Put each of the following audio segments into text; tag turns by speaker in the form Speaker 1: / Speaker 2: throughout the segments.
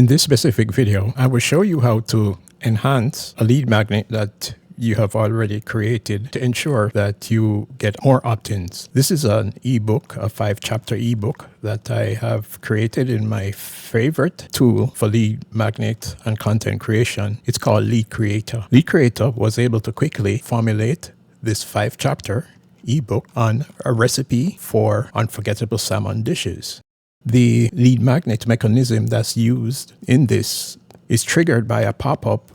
Speaker 1: In this specific video, I will show you how to enhance a lead magnet that you have already created to ensure that you get more opt-ins. This is an ebook, a 5-chapter ebook that I have created in my favorite tool for lead magnet and content creation. It's called LeadCreator. LeadCreator was able to quickly formulate this 5-chapter ebook on a recipe for unforgettable salmon dishes. The lead magnet mechanism that's used in this is triggered by a pop-up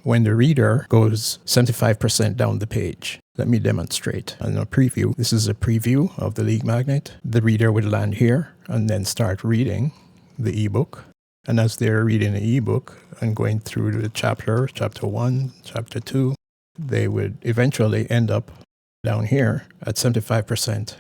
Speaker 1: when the reader goes 75% down the page. Let me demonstrate. In a preview, this is a preview of the lead magnet. The reader would land here and then start reading the ebook. And as they're reading the ebook and going through the chapter 1, chapter 2, they would eventually end up down here at 75%.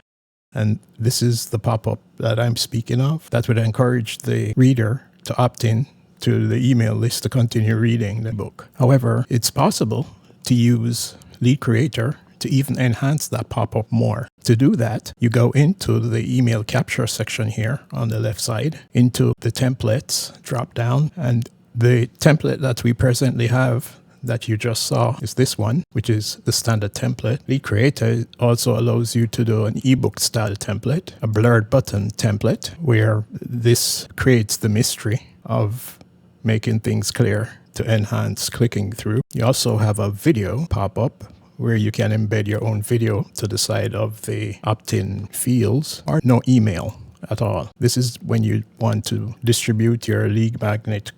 Speaker 1: And this is the pop-up that I'm speaking of that would encourage the reader to opt in to the email list to continue reading the book. However, it's possible to use LeadCreator to even enhance that pop-up more. To do that, you go into the email capture section here on the left side, into the templates drop down, and the template that we presently have that you just saw is this one, which is the standard template. LeadCreator also allows you to do an ebook style template, a blurred button template, where this creates the mystery of making things clear to enhance clicking through. You also have a video pop-up where you can embed your own video to the side of the opt-in fields, or no email at all. This is when you want to distribute your lead magnet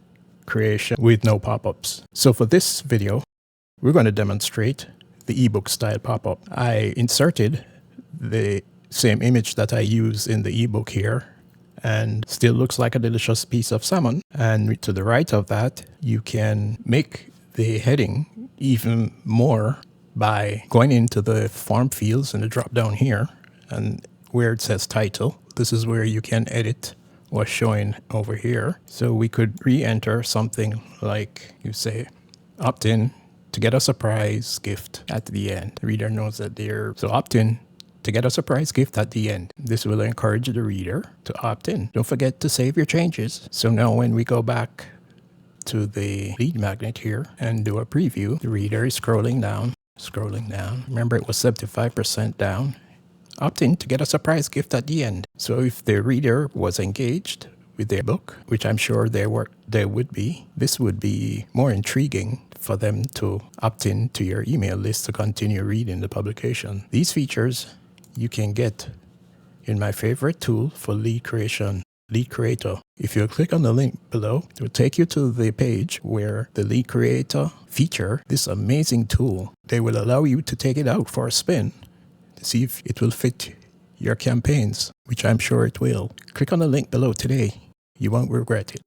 Speaker 1: creation with no pop-ups. So for this video, we're going to demonstrate the ebook style pop-up. I inserted the same image that I use in the ebook here, and still looks like a delicious piece of salmon. And to the right of that, you can make the heading even more by going into the form fields in the drop down here, and where it says title, this is where you can edit what's showing over here. So we could re-enter something like, you say, opt in to get a surprise gift at the end. The reader knows that so opt in to get a surprise gift at the end. This will encourage the reader to opt in. Don't forget to save your changes. So now when we go back to the lead magnet here and do a preview, the reader is scrolling down. Remember, it was 75% down. Opt in to get a surprise gift at the end. So if the reader was engaged with their book, which I'm sure they would be, this would be more intriguing for them to opt in to your email list to continue reading the publication. These features you can get in my favorite tool for lead creation, LeadCreator. If you click on the link below, it will take you to the page where the LeadCreator feature this amazing tool. They will allow you to take it out for a spin to see if it will fit your campaigns, which I'm sure it will. Click on the link below today. You won't regret it.